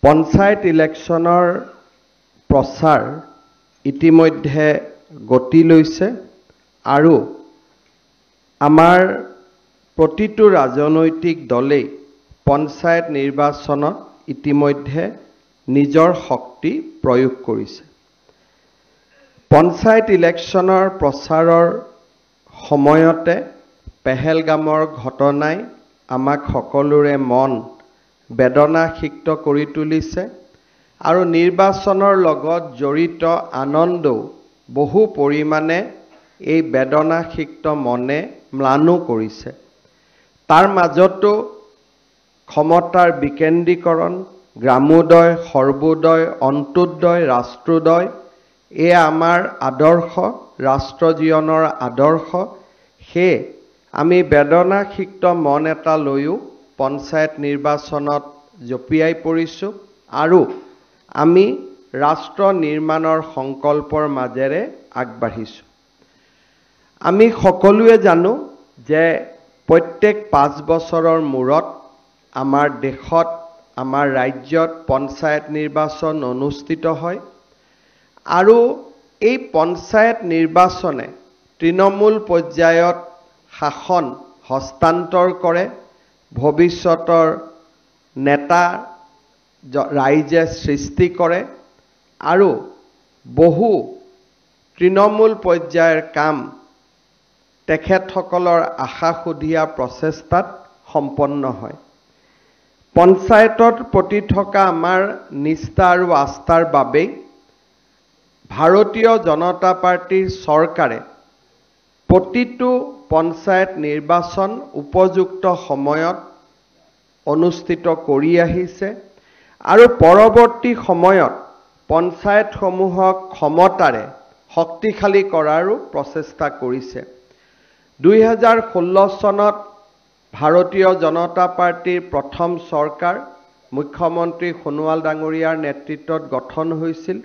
পঞ্চায়ত ইলেকশ্যনৰ প্ৰচাৰ ইতিমধ্যে গতি লৈছে আৰু আমাৰ প্ৰতিটো ৰাজনৈতিক দলেই পঞ্চায়ত নিৰ্বাচনত ইতিমধ্যে নিজৰ শক্তি প্ৰয়োগ কৰিছে। পঞ্চায়ত ইলেকশ্যনৰ প্ৰচাৰৰ সময়তে পেহেলগামৰ ঘটনাই আমাক সকলোৰে মন বেদনাসিক্ত কৰি তুলিছে আৰু নিৰ্বাচনৰ লগত জড়িত আনন্দও বহু পৰিমাণে এই বেদনাসিক্ত মনে ম্লানো কৰিছে। তাৰ মাজতো ক্ষমতাৰ বিকেন্দ্ৰীকৰণ, গ্ৰামোদয়, সৰ্বোদয়, অন্ত্যোদয়, ৰাষ্ট্ৰোদয় এয়া আমাৰ আদৰ্শ, ৰাষ্ট্ৰ জীৱনৰ আদৰ্শ। সেয়ে আমি বেদনাসিক্ত মন এটা লৈও পঞ্চায়ত নিৰ্বাচনত জঁপিয়াই পৰিছোঁ আৰু আমি ৰাষ্ট্ৰ নিৰ্মাণৰ সংকল্পৰ মাজেৰে আগবাঢ়িছোঁ। আমি সকলোৱে জানো যে প্ৰত্যেক 5 বছৰৰ মূৰত আমাৰ দেশত, আমাৰ ৰাজ্যত পঞ্চায়ত নিৰ্বাচন অনুষ্ঠিত হয় আৰু এই পঞ্চায়ত নিৰ্বাচনে তৃণমূল পৰ্যায়ত শাসন হস্তান্তৰ কৰে। ভৱিষ্যতৰ নেতা ৰাইজে সৃষ্টি কৰে আৰু বহু তৃণমূল পৰ্যায়ৰ কাম তেখেতসকলৰ আশাসুধীয়া প্ৰচেষ্টাত সম্পন্ন হয়। পঞ্চায়তৰ প্ৰতি থকা আমাৰ নিষ্ঠা আৰু আস্থাৰ বাবেই ভাৰতীয় জনতা পাৰ্টিৰ চৰকাৰে প্ৰতিটো পঞ্চায়ত নিৰ্বাচন উপযুক্ত সময়ত অনুষ্ঠিত কৰি আহিছে আৰু পৰৱৰ্তী সময়ত পঞ্চায়তসমূহক ক্ষমতাৰে শক্তিশালী কৰাৰো প্ৰচেষ্টা কৰিছে। 2016 চনত ভাৰতীয় জনতা পাৰ্টিৰ প্ৰথম চৰকাৰ মুখ্যমন্ত্ৰী সোণোৱাল ডাঙৰীয়াৰ নেতৃত্বত গঠন হৈছিল।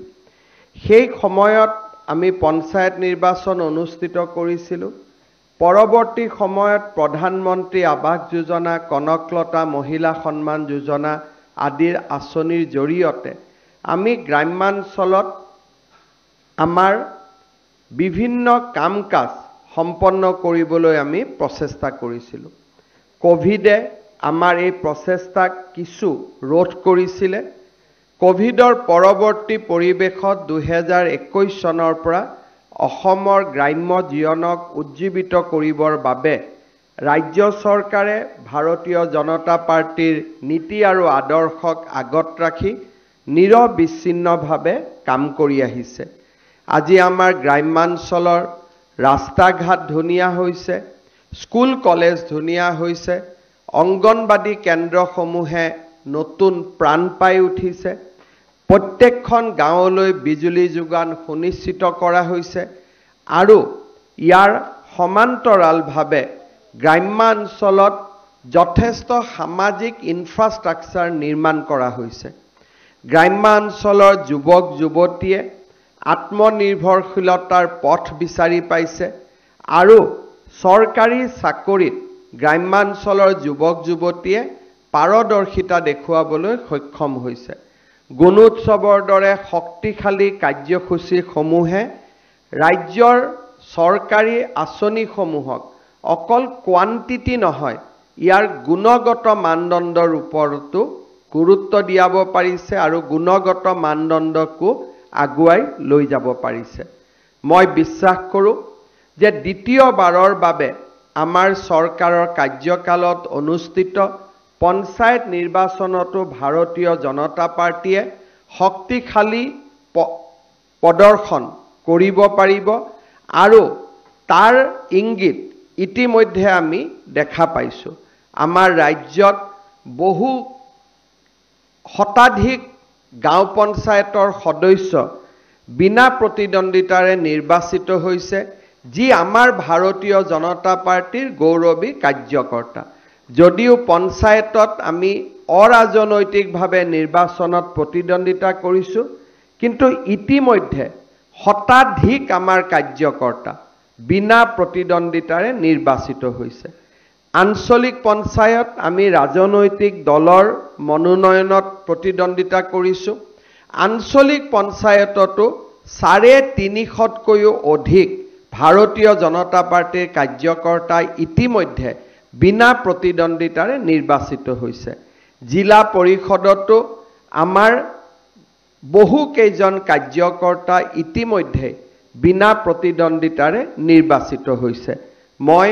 সেই সময়ত আমি পঞ্চায়ত নিৰ্বাচন অনুষ্ঠিত কৰিছিলোঁ। পৰৱৰ্তী সময়ত প্ৰধানমন্ত্ৰী আৱাস যোজনা, কনকলতা মহিলা সন্মান যোজনা আদিৰ আঁচনিৰ জৰিয়তে আমি গ্ৰাম্যাঞ্চলত আমাৰ বিভিন্ন কাম কাজ সম্পন্ন কৰিবলৈ আমি প্ৰচেষ্টা কৰিছিলোঁ। কোভিডে আমাৰ এই প্ৰচেষ্টাক কিছু ৰোধ কৰিছিলে। কোভিডৰ পৰৱৰ্তী পৰিৱেশত 2021 চনৰ পৰা অসমৰ গ্ৰাম্য জীৱনক উজ্জীৱিত কৰিবৰ বাবে ৰাজ্য চৰকাৰে ভাৰতীয় জনতা পাৰ্টিৰ নীতি আৰু আদৰ্শক আগত ৰাখি নিৰবিচ্ছিন্নভাৱে কাম কৰি আহিছে। আজি আমাৰ গ্ৰাম্যাঞ্চলৰ ৰাস্তা ঘাট ধুনীয়া হৈছে, স্কুল কলেজ ধুনীয়া হৈছে, অংগনবাদী কেন্দ্ৰসমূহে নতুন প্ৰাণ পাই উঠিছে, প্ৰত্যেকখন গাঁৱলৈ বিজুলী যোগান সুনিশ্চিত কৰা হৈছে আৰু ইয়াৰ সমান্তৰালভাৱে গ্ৰাম্যাঞ্চলত যথেষ্ট সামাজিক ইনফ্ৰাষ্ট্ৰাকচাৰ নিৰ্মাণ কৰা হৈছে। গ্ৰাম্যাঞ্চলৰ যুৱক যুৱতীয়ে আত্মনিৰ্ভৰশীলতাৰ পথ বিচাৰি পাইছে আৰু চৰকাৰী চাকৰিত গ্ৰাম্যাঞ্চলৰ যুৱক যুৱতীয়ে পাৰদৰ্শিতা দেখুৱাবলৈ সক্ষম হৈছে। গুণোৎসৱৰ দৰে শক্তিশালী কাৰ্যসূচীসমূহে ৰাজ্যৰ চৰকাৰী আঁচনিসমূহক অকল কোৱান্টিটি নহয়, ইয়াৰ গুণগত মানদণ্ডৰ ওপৰতো গুৰুত্ব দিয়াব পাৰিছে আৰু গুণগত মানদণ্ডকো আগুৱাই লৈ যাব পাৰিছে। মই বিশ্বাস কৰোঁ যে দ্বিতীয়বাৰৰ বাবে আমাৰ চৰকাৰৰ কাৰ্যকালত অনুষ্ঠিত পঞ্চায়ত নিৰ্বাচনতো ভাৰতীয় জনতা পাৰ্টিয়ে শক্তিশালী প্ৰদৰ্শন কৰিব পাৰিব আৰু তাৰ ইংগিত ইতিমধ্যে আমি দেখা পাইছোঁ। আমাৰ ৰাজ্যত বহু শতাধিক গাঁও পঞ্চায়তৰ সদস্য বিনা প্ৰতিদ্বন্দ্বিতাৰে নিৰ্বাচিত হৈছে, যি আমাৰ ভাৰতীয় জনতা পাৰ্টিৰ গৌৰৱী কাৰ্যকৰ্তা। যদিও পঞ্চায়তত আমি অৰাজনৈতিকভাৱে নিৰ্বাচনত প্ৰতিদ্বন্দ্বিতা কৰিছোঁ, কিন্তু ইতিমধ্যে শতাধিক আমাৰ কাৰ্যকৰ্তা বিনা প্ৰতিদ্বন্দ্বিতাৰে নিৰ্বাচিত হৈছে। আঞ্চলিক পঞ্চায়ত আমি ৰাজনৈতিক দলৰ মনোনয়নত প্ৰতিদ্বন্দ্বিতা কৰিছোঁ। আঞ্চলিক পঞ্চায়ততো 350তকৈও অধিক ভাৰতীয় জনতা পাৰ্টিৰ কাৰ্যকৰ্তা ইতিমধ্যে বিনা প্ৰতিদ্বন্দ্বিতাৰে নিৰ্বাচিত হৈছে। জিলা পৰিষদতো আমাৰ বহু কেইজন কাৰ্যকৰ্তা ইতিমধ্যে বিনা প্ৰতিদ্বন্দ্বিতাৰে নিৰ্বাচিত হৈছে। মই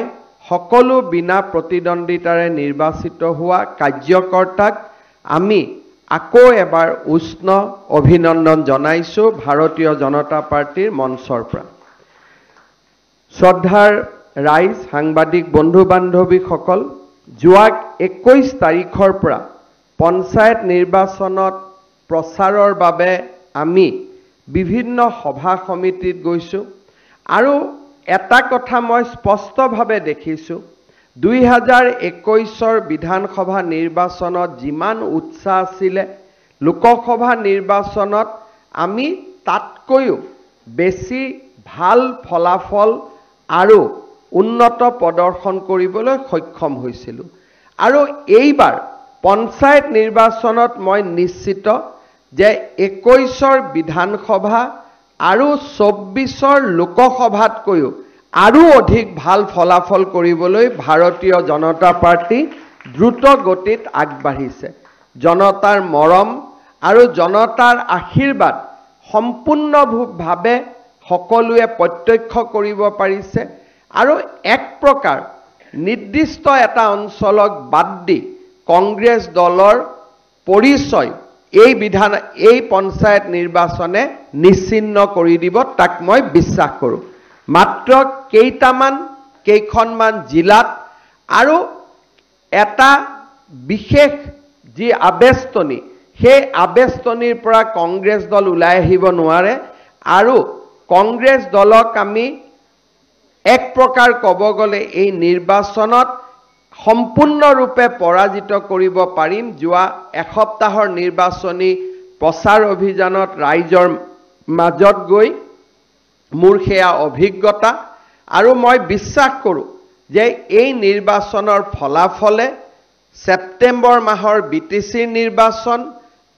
সকলো বিনা প্ৰতিদ্বন্দ্বিতাৰে নিৰ্বাচিত হোৱা কাৰ্যকৰ্তাক আমি আকৌ এবাৰ উষ্ণ অভিনন্দন জনাইছোঁ ভাৰতীয় জনতা পাৰ্টিৰ মঞ্চৰ পৰা। শ্ৰদ্ধাৰ ৰাইজ, সাংবাদিক বন্ধু বান্ধৱীসকল, যোৱা 21 তাৰিখৰ পৰা পঞ্চায়ত নিৰ্বাচনত প্ৰচাৰৰ বাবে আমি বিভিন্ন সভা সমিতিত গৈছোঁ আৰু এটা কথা মই স্পষ্টভাৱে দেখিছোঁ, 2021 বিধানসভা নিৰ্বাচনত যিমান উৎসাহ আছিলে, লোকসভা নিৰ্বাচনত আমি তাতকৈও বেছি ভাল ফলাফল আৰু উন্নত প্ৰদৰ্শন কৰিবলৈ সক্ষম হৈছিলোঁ। আৰু এইবাৰ পঞ্চায়ত নিৰ্বাচনত মই নিশ্চিত যে 21 বিধানসভা আৰু 24 লোকসভাতকৈও আৰু অধিক ভাল ফলাফল কৰিবলৈ ভাৰতীয় জনতা পাৰ্টি দ্ৰুত গতিত আগবাঢ়িছে। জনতাৰ মৰম আৰু জনতাৰ আশীৰ্বাদ সম্পূৰ্ণভাৱে সকলোৱে প্ৰত্যক্ষ কৰিব পাৰিছে আৰু এক প্ৰকাৰ নিৰ্দিষ্ট এটা অঞ্চলক বাদ দি কংগ্ৰেছ দলৰ পৰিচয় এই পঞ্চায়ত নিৰ্বাচনে নিশ্চিন্ন কৰি দিব, তাক মই বিশ্বাস কৰোঁ। মাত্ৰ কেইখনমান জিলাত আৰু এটা বিশেষ যি আবেষ্টনী, সেই আবেষ্টনীৰ পৰা কংগ্ৰেছ দল ওলাই আহিব নোৱাৰে আৰু কংগ্ৰেছ দলক আমি এক প্ৰকাৰ ক'ব গ'লে এই নিৰ্বাচনত সম্পূৰ্ণৰূপে পৰাজিত কৰিব পাৰিম। যোৱা এসপ্তাহৰ নিৰ্বাচনী প্ৰচাৰ অভিযানত ৰাইজৰ মাজত গৈ মোৰ সেয়া অভিজ্ঞতা আৰু মই বিশ্বাস কৰোঁ যে এই নিৰ্বাচনৰ ফলাফলে ছেপ্টেম্বৰ মাহৰ বিটিচিৰ নিৰ্বাচন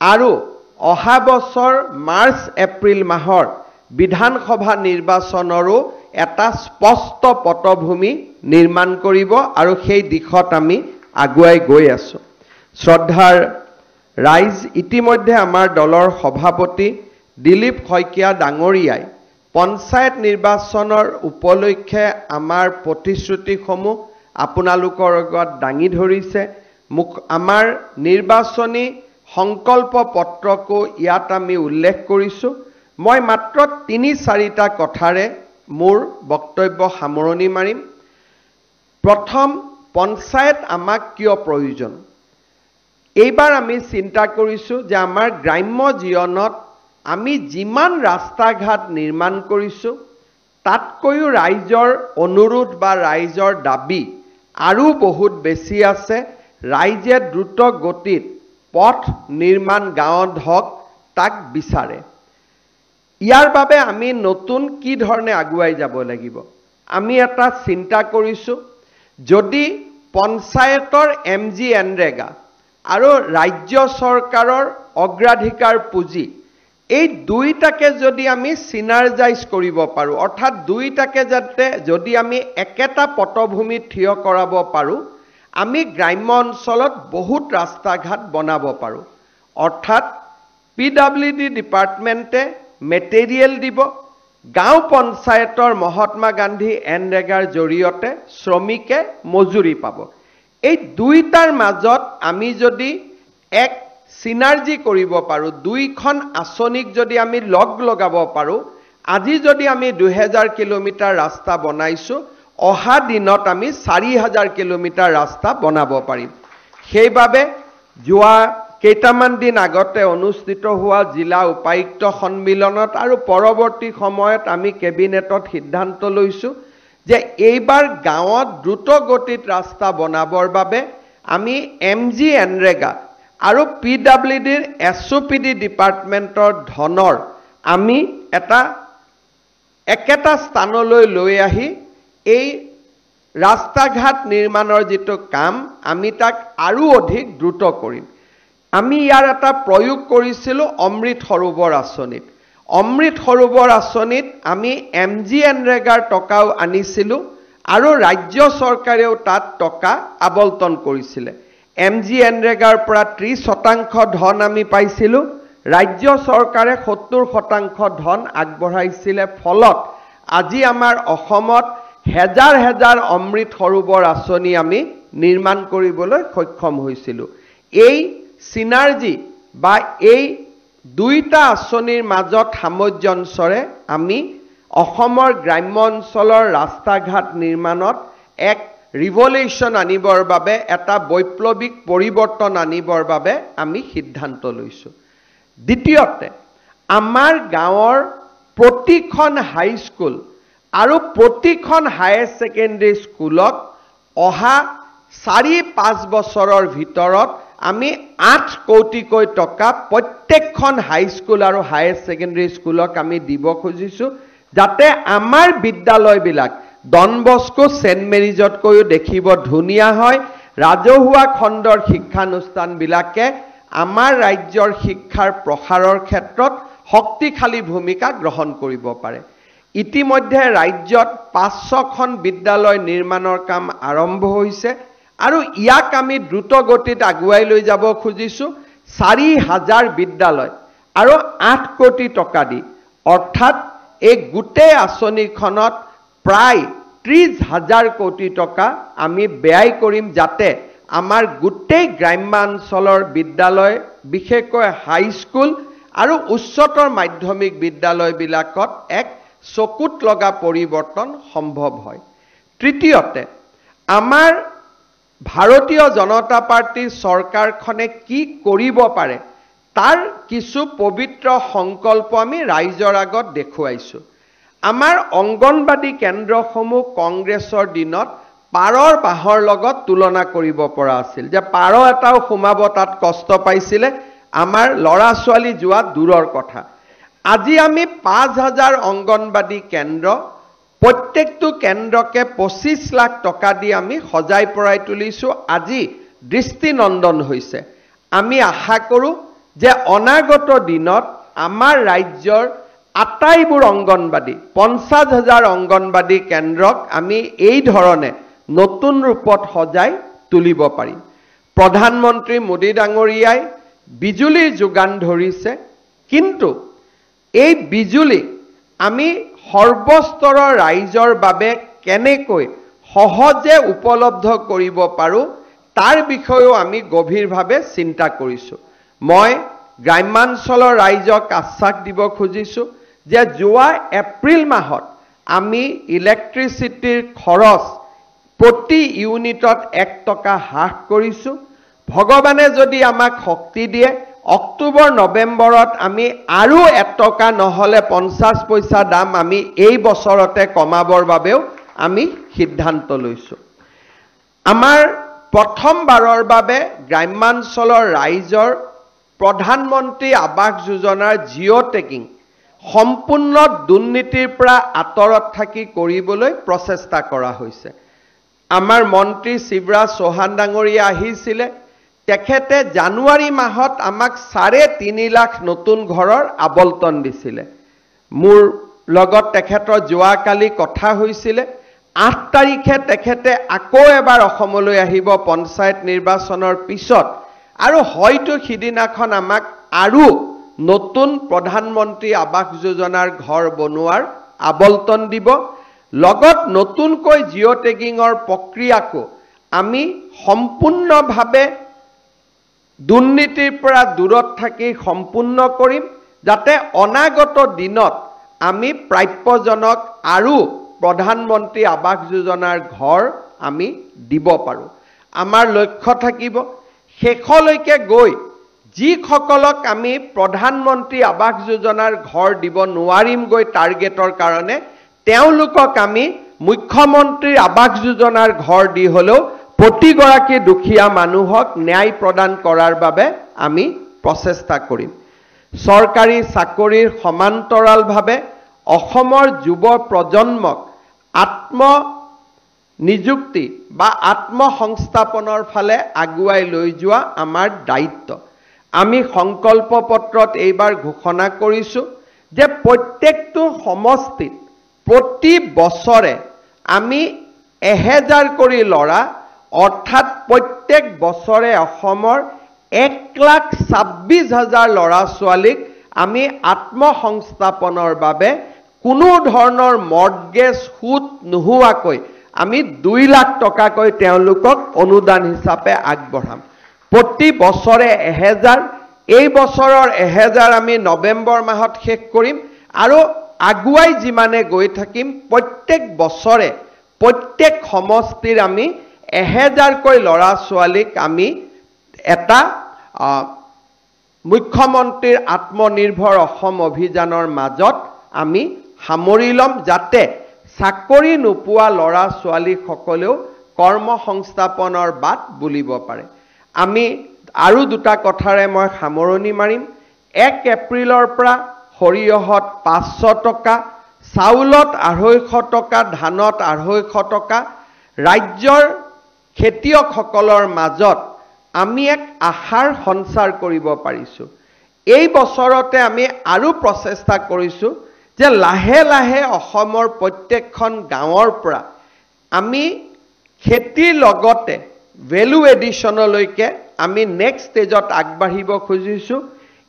আৰু অহা বছৰ মাৰ্চ এপ্ৰিল মাহৰ বিধানসভা নিৰ্বাচনৰো এটা স্পষ্ট পটভূমি নিৰ্মাণ কৰিব আৰু সেই দিশত আমি আগুৱাই গৈ আছোঁ। শ্ৰদ্ধাৰ ৰাইজ, ইতিমধ্যে আমাৰ দলৰ সভাপতি দিলীপ শইকীয়া ডাঙৰীয়াই পঞ্চায়ত নিৰ্বাচনৰ উপলক্ষে আমাৰ প্ৰতিশ্ৰুতিসমূহ আপোনালোকৰ আগত দাঙি ধৰিছে। আমাৰ নিৰ্বাচনী সংকল্প পত্ৰকো ইয়াত আমি উল্লেখ কৰিছোঁ। মই মাত্ৰ 3-4টা কথাৰে মোৰ বক্তব্য সামৰণি মাৰিম। প্ৰথম, পঞ্চায়ত আমাক কিয় প্ৰয়োজন? এইবাৰ আমি চিন্তা কৰিছোঁ যে আমাৰ গ্ৰাম্য জীৱনত আমি যিমান ৰাস্তা ঘাট নিৰ্মাণ কৰিছোঁ তাতকৈও ৰাইজৰ অনুৰোধ বা ৰাইজৰ দাবী আৰু বহুত বেছি আছে। ৰাইজে দ্ৰুত গতিত পথ নিৰ্মাণ গাঁৱত হওক তাক বিচাৰে। ইয়াৰ বাবে আমি নতুন কি ধৰণে আগুৱাই যাব লাগিব? আমি এটা চিন্তা কৰিছোঁ, যদি পঞ্চায়তৰ MGNREGA আৰু ৰাজ্য চৰকাৰৰ অগ্ৰাধিকাৰ পুঁজি এই দুইটাকে যদি আমি সিনাৰ্জাইজ কৰিব পাৰোঁ, অৰ্থাৎ দুইটাকে যাতে যদি আমি একেটা পটভূমিত থিয় কৰাব পাৰোঁ, আমি গ্ৰাম্য অঞ্চলত বহুত ৰাস্তা ঘাট বনাব পাৰোঁ। অৰ্থাৎ PWD ডিপাৰ্টমেণ্টে মেটেৰিয়েল দিব, গাঁও পঞ্চায়তৰ মহাত্মা গান্ধী NREGAৰ জৰিয়তে শ্ৰমিকে মজুৰি পাব। এই দুইটাৰ মাজত আমি যদি এক সিনাৰ্জি কৰিব পাৰোঁ, দুইখন আঁচনিক যদি আমি লগাব পাৰোঁ, আজি যদি আমি 2000 কিলোমিটাৰ ৰাস্তা বনাইছোঁ, অহা দিনত আমি 4000 কিলোমিটাৰ ৰাস্তা বনাব পাৰিম। সেইবাবে যোৱা কেইটামান দিন আগতে অনুষ্ঠিত হোৱা জিলা উপায়ুক্ত সন্মিলনত আৰু পৰৱৰ্তী সময়ত আমি কেবিনেটত সিদ্ধান্ত লৈছোঁ যে এইবাৰ গাঁৱত দ্ৰুত গতিত ৰাস্তা বনাবৰ বাবে আমি MGNREGA আৰু PWDৰ SOPD ডিপাৰ্টমেণ্টৰ ধনৰ আমি একেটা স্থানলৈ লৈ আহি এই ৰাস্তা ঘাট নিৰ্মাণৰ যেটো কাম আমি তাক আৰু অধিক দ্ৰুত কৰিম আমি ইয়াৰ এটা প্ৰয়োগ কৰিছিলো অমৃত সৰোবৰ আঁচনিত অমৃত সৰোবৰ আঁচনিত আমি MGNৰেগাৰ টকাও আনিছিলো আৰু ৰাজ্য চৰকাৰেও তাত টকা আবণ্টন কৰিছিলে MGNৰেগাৰ পৰা 30% ধন আমি পাইছিলো ৰাজ্য চৰকাৰে 70% ধন আগবঢ়াইছিলে ফলত আজি আমাৰ অসমত হেজাৰ হেজাৰ অমৃত সৰোবৰ আঁচনি আমি নিৰ্মাণ কৰিবলৈ সক্ষম হৈছিলো এই সিনাৰ্জি বা এই দুইটা আঁচনিৰ মাজত সামঞ্জস্যৰে আমি অসমৰ গ্ৰাম্য অঞ্চলৰ ৰাস্তা ঘাট নিৰ্মাণত এক ৰিভলিউচন আনিবৰ বাবে এটা বৈপ্লৱিক পৰিৱৰ্তন আনিবৰ বাবে আমি সিদ্ধান্ত লৈছো দ্বিতীয়তে আমাৰ গাঁৱৰ প্ৰতিখন হাই স্কুল আৰু প্ৰতিখন হায়াৰ সেকেন্ডাৰী স্কুলক অহা 4-5 বছৰৰ ভিতৰত আমি 8 কোটিকৈ টকা প্ৰত্যেকখন হাই স্কুল আৰু হায়াৰ সেকেন্ডাৰী স্কুলক আমি দিব খুজিছো যাতে আমাৰ বিদ্যালয়বিলাক ডন বস্কো সেন্ট মেৰিজতকৈও দেখিব ধুনীয়া হয় ৰাজহুৱা খণ্ডৰ শিক্ষানুষ্ঠানবিলাকে আমাৰ ৰাজ্যৰ শিক্ষাৰ প্ৰসাৰৰ ক্ষেত্ৰত শক্তিশালী ভূমিকা গ্ৰহণ কৰিব পাৰে ইতিমধ্যে ৰাজ্যত 500খন বিদ্যালয় নিৰ্মাণৰ কাম আৰম্ভ হৈছে আৰু ইয়াক আমি দ্ৰুত গতিত আগুৱাই লৈ যাব খুজিছো 4000 বিদ্যালয় আৰু 8 কোটি টকা দি অৰ্থাৎ এই গোটেই আঁচনিখনত প্ৰায় 30,000 কোটি টকা আমি ব্যয় কৰিম যাতে আমাৰ গোটেই গ্ৰাম্যাঞ্চলৰ বিদ্যালয় বিশেষকৈ হাই স্কুল আৰু উচ্চতৰ মাধ্যমিক বিদ্যালয়বিলাকত এক চকুত লগা পৰিৱৰ্তন সম্ভৱ হয় তৃতীয়তে আমাৰ ভাৰতীয় জনতা পাৰ্টিৰ চৰকাৰখনে কি কৰিব পাৰে তাৰ কিছু পবিত্ৰ সংকল্প আমি ৰাইজৰ আগত দেখুৱাইছো আমাৰ অংগনবাদী কেন্দ্ৰসমূহ কংগ্ৰেছৰ দিনত পাৰৰ বাহৰ লগত তুলনা কৰিব পৰা আছিল যে পাৰ এটাও সোমাব তাত কষ্ট পাইছিলে আমাৰ লৰা ছোৱালী যোৱা দূৰৰ কথা আজি আমি 5000 অংগনবাদী কেন্দ্ৰ প্ৰত্যেকটো কেন্দ্ৰকে 25 লাখ টকা দি আমি সজাই পৰাই তুলিছো আজি দৃষ্টিনন্দন হৈছে আমি আশা কৰো যে অনাগত দিনত আমাৰ ৰাজ্যৰ আটাইবোৰ অংগনবাদী 50,000 অংগনবাদী কেন্দ্ৰক আমি এই ধৰণে নতুন ৰূপত সজাই তুলিব পাৰিম প্ৰধানমন্ত্ৰী মোদী ডাঙৰীয়াই বিজুলী যোগান ধৰিছে কিন্তু এই বিজুলী আমি সৰ্বস্তৰৰ ৰাইজৰ বাবে কেনেকৈ সহজে উপলব্ধ কৰিব পাৰো তাৰ বিষয়েও আমি গভীৰভাৱে চিন্তা কৰিছো মই গ্ৰাম্যাঞ্চলৰ ৰাইজক আশ্বাস দিব খুজিছো যে যোৱা এপ্ৰিল মাহত আমি ইলেক্ট্ৰিচিটিৰ খৰচ প্ৰতি ইউনিটত 1 টকা হ্ৰাস কৰিছো ভগৱানে যদি আমাক শক্তি দিয়ে অক্টোবৰ নৱেম্বৰত আমি আৰু 1 টকা নহলে 50 পইচা দাম আমি এই বছৰতে কমাবৰ বাবেও আমি সিদ্ধান্ত লৈছো আমাৰ প্ৰথমবাৰৰ বাবে গ্ৰাম্যাঞ্চলৰ ৰাইজৰ প্ৰধানমন্ত্ৰী আৱাস যোজনাৰ জিঅ' টেকিং সম্পূৰ্ণ দুৰ্নীতিৰ পৰা আঁতৰত থাকি কৰিবলৈ প্ৰচেষ্টা কৰা হৈছে আমাৰ মন্ত্ৰী শিৱৰাজ চৌহান ডাঙৰীয়া আহিছিলে তেখেতে জানুৱাৰী মাহত আমাক 3.5 লাখ নতুন ঘৰৰ আবণ্টন দিছিলে মোৰ লগত তেখেতৰ যোৱাকালি কথা হৈছিলে 8 তাৰিখে তেখেতে আকৌ এবাৰ অসমলৈ আহিব পঞ্চায়ত নিৰ্বাচনৰ পিছত আৰু হয়তো সিদিনাখন আমাক আৰু নতুন প্ৰধানমন্ত্ৰী আৱাস যোজনাৰ ঘৰ বনোৱাৰ আবণ্টন দিব লগত নতুনকৈ জিঅ' টেগিঙৰ প্ৰক্ৰিয়াকো আমি সম্পূৰ্ণভাৱে দুৰ্নীতিৰ পৰা দূৰত থাকি সম্পূৰ্ণ কৰিম যাতে অনাগত দিনত আমি প্ৰাপ্যজনক আৰু প্ৰধানমন্ত্ৰী আৱাস যোজনাৰ ঘৰ আমি দিব পাৰো আমাৰ লক্ষ্য থাকিব শেষলৈকে গৈ যিসকলক আমি প্ৰধানমন্ত্ৰী আৱাস যোজনাৰ ঘৰ দিব নোৱাৰিম গৈ টাৰ্গেটৰ কাৰণে তেওঁলোকক আমি মুখ্যমন্ত্ৰীৰ আৱাস যোজনাৰ ঘৰ দি হলেও প্ৰতিগৰাকী দুখীয়া মানুহক ন্যায় প্ৰদান কৰাৰ বাবে আমি প্ৰচেষ্টা কৰিম চৰকাৰী চাকৰিৰ সমান্তৰালভাৱে অসমৰ যুৱ প্ৰজন্মক নিযুক্তি বা আত্মসংস্থাপনৰ ফালে আগুৱাই লৈ যোৱা আমাৰ দায়িত্ব। আমি সংকল্প পত্ৰত এইবাৰ ঘোষণা কৰিছোঁ যে প্ৰত্যেকটো সমষ্টিত প্ৰতি বছৰে আমি 1000 কৰি ল'ৰা অৰ্থাৎ প্ৰত্যেক বছৰে অসমৰ 1,26,000 ল'ৰা ছোৱালীক আমি আত্মসংস্থাপনৰ বাবে কোনো ধৰণৰ মৰ্টগেজ সুদ নোহোৱাকৈ আমি 2 লাখ টকাকৈ তেওঁলোকক অনুদান হিচাপে আগবঢ়াম। প্ৰতি বছৰে 1000, এই বছৰৰ 1000 আমি নৱেম্বৰ মাহত শেষ কৰিম আৰু আগুৱাই যিমানে গৈ থাকিম প্ৰত্যেক বছৰে প্ৰত্যেক সমষ্টিৰ আমি 1000 কৈ ল'ৰা ছোৱালীক আমি এটা মুখ্যমন্ত্ৰীৰ আত্মনিৰ্ভৰ অসম অভিযানৰ মাজত আমি সামৰি ল'ম, যাতে চাকৰি নোপোৱা ল'ৰা ছোৱালীসকলেও কৰ্মসংস্থাপনৰ বাট বুলিব পাৰে। আমি আৰু দুটা কথাৰে মই সামৰণি মাৰিম। 1 এপ্ৰিলৰ পৰা সৰিয়হত 500 টকা, চাউলত 250 টকা, ধানত 250 টকা। ৰাজ্যৰ খেতিয়কসকলৰ মাজত আমি এক আশাৰ সঞ্চাৰ কৰিব পাৰিছোঁ। এই বছৰতে আমি আৰু প্ৰচেষ্টা কৰিছোঁ যে লাহে লাহে অসমৰ প্ৰত্যেকখন গাঁৱৰ পৰা আমি খেতিৰ লগতে ভেলু এডিশ্যনলৈকে আমি নেক্সট ষ্টেজত আগবাঢ়িব খুজিছোঁ।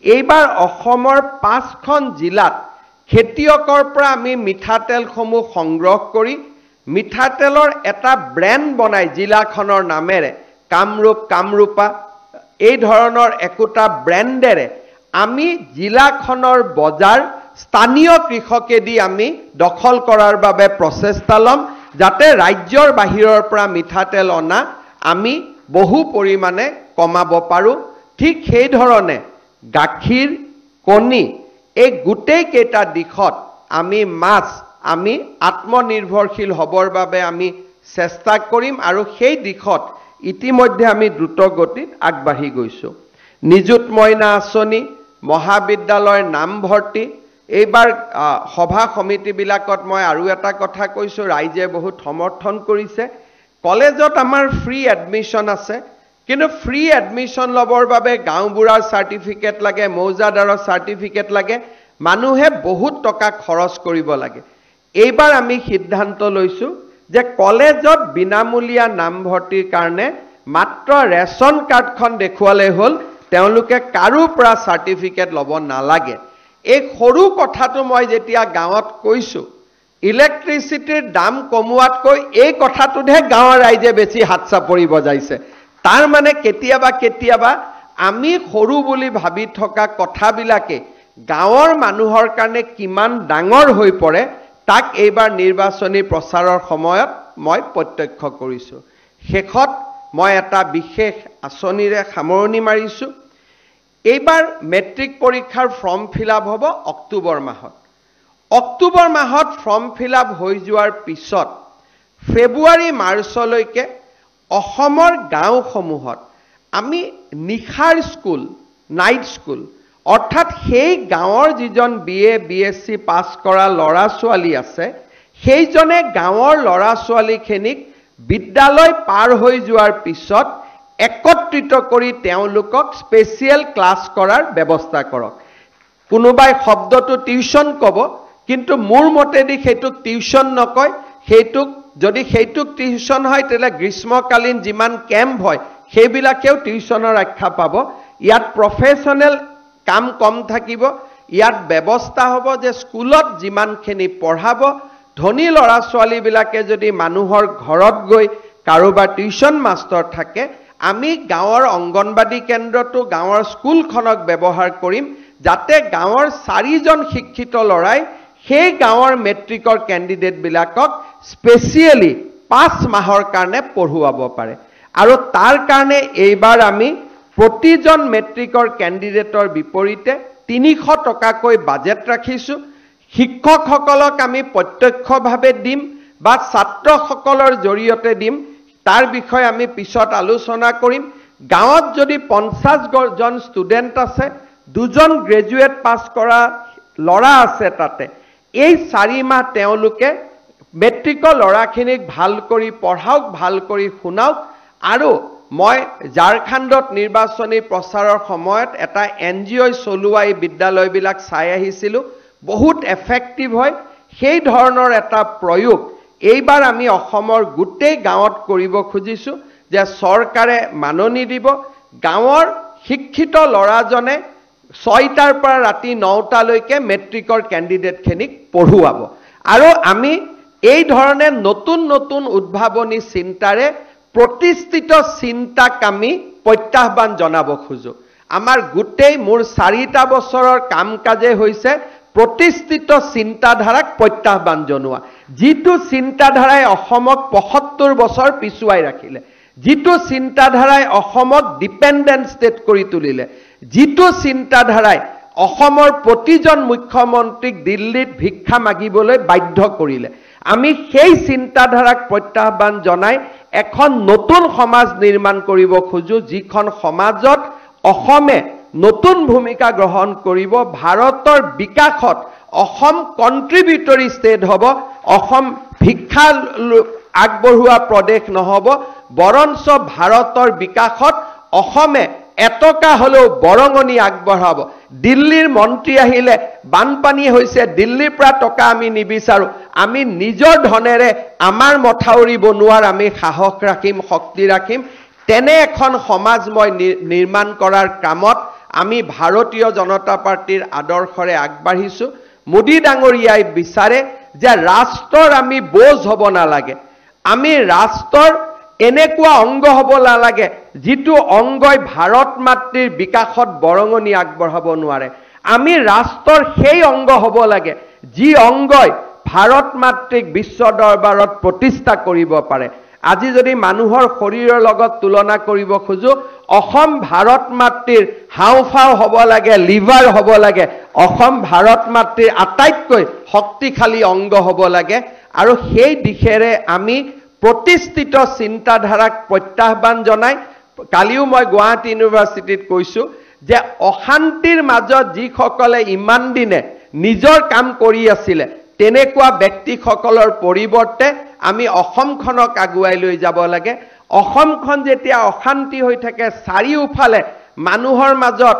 এইবাৰ অসমৰ 5খন জিলাত খেতিয়কৰ পৰা আমি মিঠাতেলসমূহ সংগ্ৰহ কৰি মিঠাতেলৰ এটা ব্ৰেণ্ড বনাই জিলাখনৰ নামেৰে কামৰূপা এই ধৰণৰ একোটা ব্ৰেণ্ডেৰে আমি জিলাখনৰ বজাৰ স্থানীয় কৃষকেদি আমি দখল কৰাৰ বাবে প্ৰচেষ্টা ল'ম, যাতে ৰাজ্যৰ বাহিৰৰ পৰা মিঠাতেল অনা আমি বহু পৰিমাণে কমাব পাৰোঁ। ঠিক সেই ধৰণে গাখীৰ, কণী এই গোটেই কেইটা দিশত আমি মাছ আমি আত্মনিৰ্ভৰশীল হ'বৰ বাবে আমি চেষ্টা কৰিম আৰু সেই দিশত ইতিমধ্যে আমি দ্ৰুত গতিত আগবাঢ়ি গৈছোঁ। নিযুত মইনা আঁচনি, মহাবিদ্যালয়ৰ নামভৰ্তি, এইবাৰ সভা সমিতিবিলাকত মই আৰু এটা কথা কৈছোঁ, ৰাইজে বহুত সমৰ্থন কৰিছে। কলেজত আমাৰ ফ্ৰী এডমিশ্যন আছে, কিন্তু ফ্ৰী এডমিশ্যন ল'বৰ বাবে গাঁওবুঢ়াৰ চাৰ্টিফিকেট লাগে, মৌজাদাৰৰ চাৰ্টিফিকেট লাগে, মানুহে বহুত টকা খৰচ কৰিব লাগে। এইবাৰ আমি সিদ্ধান্ত লৈছোঁ যে কলেজত বিনামূলীয়া নামভৰ্তিৰ কাৰণে মাত্ৰ ৰেচন কাৰ্ডখন দেখুৱালে হ'ল, তেওঁলোকে কাৰো পৰা চাৰ্টিফিকেট ল'ব নালাগে। এই সৰু কথাটো মই যেতিয়া গাঁৱত কৈছোঁ, ইলেক্ট্ৰিচিটিৰ দাম কমোৱাতকৈ এই কথাটোতহে গাঁৱৰ ৰাইজে বেছি হাত চাপৰি বজাইছে। তাৰ মানে কেতিয়াবা আমি সৰু বুলি ভাবি থকা কথাবিলাকে গাঁৱৰ মানুহৰ কাৰণে কিমান ডাঙৰ হৈ পৰে তাক এইবাৰ নিৰ্বাচনী প্ৰচাৰৰ সময়ত মই প্ৰত্যক্ষ কৰিছোঁ। শেষত মই এটা বিশেষ আঁচনিৰে সামৰণি মাৰিছোঁ। এইবাৰ মেট্ৰিক পৰীক্ষাৰ ফৰ্ম ফিলআপ হ'ব অক্টোবৰ মাহত। অক্টোবৰ মাহত ফৰ্ম ফিলআপ হৈ যোৱাৰ পিছত ফেব্ৰুৱাৰী মাৰ্চলৈকে অসমৰ গাঁওসমূহত আমি নিশাৰ স্কুল, নাইট স্কুল, অৰ্থাৎ সেই গাঁৱৰ যিজন BA BSc পাছ কৰা ল'ৰা ছোৱালী আছে, সেইজনে গাঁৱৰ ল'ৰা ছোৱালীখিনিক বিদ্যালয় পাৰ হৈ যোৱাৰ পিছত একত্ৰিত কৰি তেওঁলোকক স্পেচিয়েল ক্লাছ কৰাৰ ব্যৱস্থা কৰক। কোনোবাই শব্দটো টিউশ্যন ক'ব, কিন্তু মোৰ মতেদি সেইটোক টিউশ্যন নকয়, যদি সেইটোক টিউশ্যন হয় তেতিয়াহ'লে গ্ৰীষ্মকালীন যিমান কেম্প হয় সেইবিলাকেও টিউশ্যনৰ আখ্যা পাব। ইয়াত প্ৰফেশ্যনেল কাম কম থাকিব। ইয়াত ব্যৱস্থা হ'ব যে স্কুলত যিমানখিনি পঢ়াব, ধনী ল'ৰা ছোৱালীবিলাকে যদি মানুহৰ ঘৰত গৈ কাৰোবাৰ টিউশ্যন মাষ্টৰ থাকে, আমি গাঁৱৰ অংগনবাদী কেন্দ্ৰটো গাঁৱৰ স্কুলখনক ব্যৱহাৰ কৰিম, যাতে গাঁৱৰ 4জন শিক্ষিত ল'ৰাই সেই গাঁৱৰ মেট্ৰিকৰ কেণ্ডিডেটবিলাকক স্পেচিয়েলি 5 মাহৰ কাৰণে পঢ়ুৱাব পাৰে। আৰু তাৰ কাৰণে এইবাৰ আমি প্ৰতিজন মেট্ৰিকৰ কেণ্ডিডেটৰ বিপৰীতে 300 টকাকৈ বাজেট ৰাখিছোঁ। শিক্ষকসকলক আমি প্ৰত্যক্ষভাৱে দিম বা ছাত্ৰসকলৰ জৰিয়তে দিম, তাৰ বিষয়ে আমি পিছত আলোচনা কৰিম। গাঁৱত যদি 50 জন ষ্টুডেণ্ট আছে, 2জন গ্ৰেজুৱেট পাছ কৰা ল'ৰা আছে, তাতে এই 4 মাহ তেওঁলোকে মেট্ৰিকৰ ল'ৰাখিনিক ভাল কৰি পঢ়াওক, ভাল কৰি শুনাওক। আৰু মই ঝাৰখণ্ডত নিৰ্বাচনী প্ৰচাৰৰ সময়ত এটা NGO চলোৱা এই বিদ্যালয়বিলাক চাই আহিছিলোঁ, বহুত এফেক্টিভ হয়। সেই ধৰণৰ এটা প্ৰয়োগ এইবাৰ আমি অসমৰ গোটেই গাঁৱত কৰিব খুজিছোঁ যে চৰকাৰে মাননি দিব, গাঁৱৰ শিক্ষিত ল'ৰাজনে 6টাৰ পৰা ৰাতি 9টালৈকে মেট্ৰিকৰ কেণ্ডিডেটখিনিক পঢ়ুৱাব। আৰু আমি এই ধৰণে নতুন নতুন উদ্ভাৱনী চিন্তাৰে প্ৰতিষ্ঠিত চিন্তাক আমি প্ৰত্যাহ্বান জনাব খোজো। আমাৰ গোটেই মোৰ 4টা বছৰৰ কাম কাজে হৈছে প্ৰতিষ্ঠিত চিন্তাধাৰাক প্ৰত্যাহ্বান জনোৱা, যিটো চিন্তাধাৰাই অসমক 75 বছৰ পিছুৱাই ৰাখিলে, যিটো চিন্তাধাৰাই অসমক ডিপেণ্ডেণ্ট ষ্টেট কৰি তুলিলে, যিটো চিন্তাধাৰাই অসমৰ প্ৰতিজন মুখ্যমন্ত্ৰীক দিল্লীত ভিক্ষা মাগিবলৈ বাধ্য কৰিলে। আমি সেই চিন্তাধাৰাক প্ৰত্যাহ্বান জনাই এখন নতুন সমাজ নিৰ্মাণ কৰিব খোজো, যিখন সমাজত অসমে নতুন ভূমিকা গ্ৰহণ কৰিব। ভাৰতৰ বিকাশত অসম কণ্ট্ৰিবিউটৰী ষ্টেট হ'ব, অসম ভিক্ষা আগবঢ়োৱা প্ৰদেশ নহ'ব, বৰঞ্চ ভাৰতৰ বিকাশত অসমে এটকা হ'লেও বৰঙণি আগবঢ়াব। দিল্লীৰ মন্ত্ৰী আহিলে বানপানী হৈছে, দিল্লীৰ পৰা টকা আমি নিবিচাৰোঁ, আমি নিজৰ ধনেৰে আমাৰ মথাউৰি বনোৱাৰ আমি সাহস ৰাখিম, শক্তি ৰাখিম। তেনে এখন সমাজ মই নিৰ্মাণ কৰাৰ কামত আমি ভাৰতীয় জনতা পাৰ্টিৰ আদৰ্শৰে আগবাঢ়িছোঁ। মোদী ডাঙৰীয়াই বিচাৰে যে ৰাষ্ট্ৰৰ আমি বোজ হ'ব নালাগে, আমি ৰাষ্ট্ৰৰ এনেকুৱা অংগ হ'ব নালাগে যিটো অংগই ভাৰত মাতৃৰ বিকাশত বৰঙণি আগবঢ়াব নোৱাৰে। আমি ৰাষ্ট্ৰৰ সেই অংগ হ'ব লাগে যি অংগই ভাৰত মাতৃক বিশ্ব দৰবাৰত প্ৰতিষ্ঠা কৰিব পাৰে। আজি যদি মানুহৰ শৰীৰৰ লগত তুলনা কৰিব খোজো, অসম ভাৰত মাতৃৰ হাওঁফাওঁ হ'ব লাগে, লিভাৰ হ'ব লাগে, অসম ভাৰত মাতৃৰ আটাইতকৈ শক্তিশালী অংগ হ'ব লাগে। আৰু সেই দিশেৰে আমি প্ৰতিষ্ঠিত চিন্তাধাৰাক প্ৰত্যাহ্বান জনাই, কালিও মই গুৱাহাটী ইউনিভাৰ্চিটিত কৈছোঁ যে অশান্তিৰ মাজত যিসকলে ইমান দিনে নিজৰ কাম কৰি আছিলে, তেনেকুৱা ব্যক্তিসকলৰ পৰিৱৰ্তে আমি অসমখনক আগুৱাই লৈ যাব লাগে। অসমখন যেতিয়া অশান্তি হৈ থাকে, চাৰিওফালে মানুহৰ মাজত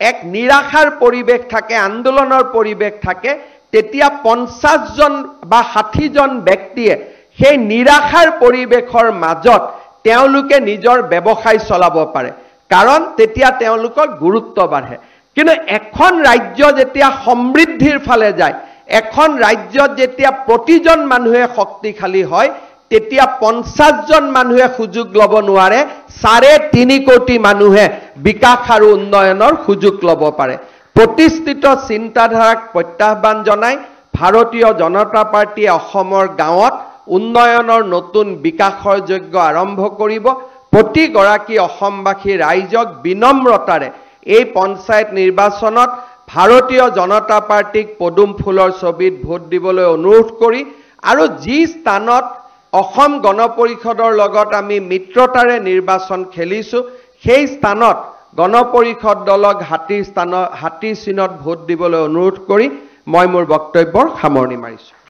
এক নিৰাশাৰ পৰিৱেশ থাকে, আন্দোলনৰ পৰিৱেশ থাকে, তেতিয়া 50জন বা 60জন ব্যক্তিয়ে সেই নিৰাশাৰ পৰিৱেশৰ মাজত তেওঁলোকে নিজৰ ব্যৱসায় চলাব পাৰে, কাৰণ তেতিয়া তেওঁলোকৰ গুৰুত্ব বাঢ়ে। কিন্তু এখন ৰাজ্য যেতিয়া সমৃদ্ধিৰ ফালে যায়, এখন ৰাজ্যত যেতিয়া প্ৰতিজন মানুহে শক্তিশালী হয়, তেতিয়া 50জন মানুহে সুযোগ ল'ব নোৱাৰে, 3.5 কোটি মানুহে বিকাশ আৰু উন্নয়নৰ সুযোগ ল'ব পাৰে। প্ৰতিষ্ঠিত চিন্তাধাৰাক প্ৰত্যাহ্বান জনাই ভাৰতীয় জনতা পাৰ্টীয়ে অসমৰ গাঁৱত উন্নয়নৰ নতুন বিকাশৰ যজ্ঞ আৰম্ভ কৰিব। প্ৰতিগৰাকী অসমবাসী ৰাইজক বিনম্ৰতাৰে এই পঞ্চায়ত নিৰ্বাচনত ভাৰতীয় জনতা পাৰ্টীক পদুম ফুলৰ ছবিত ভোট দিবলৈ অনুৰোধ কৰি, আৰু যি স্থানত অসম গণ পৰিষদৰ লগত আমি মিত্ৰতাৰে নিৰ্বাচন খেলিছোঁ, সেই স্থানত গণ পৰিষদ দলক হাতীৰ চিহ্নত ভোট দিবলৈ অনুৰোধ কৰি মই মোৰ বক্তব্যৰ সামৰণি মাৰিছোঁ।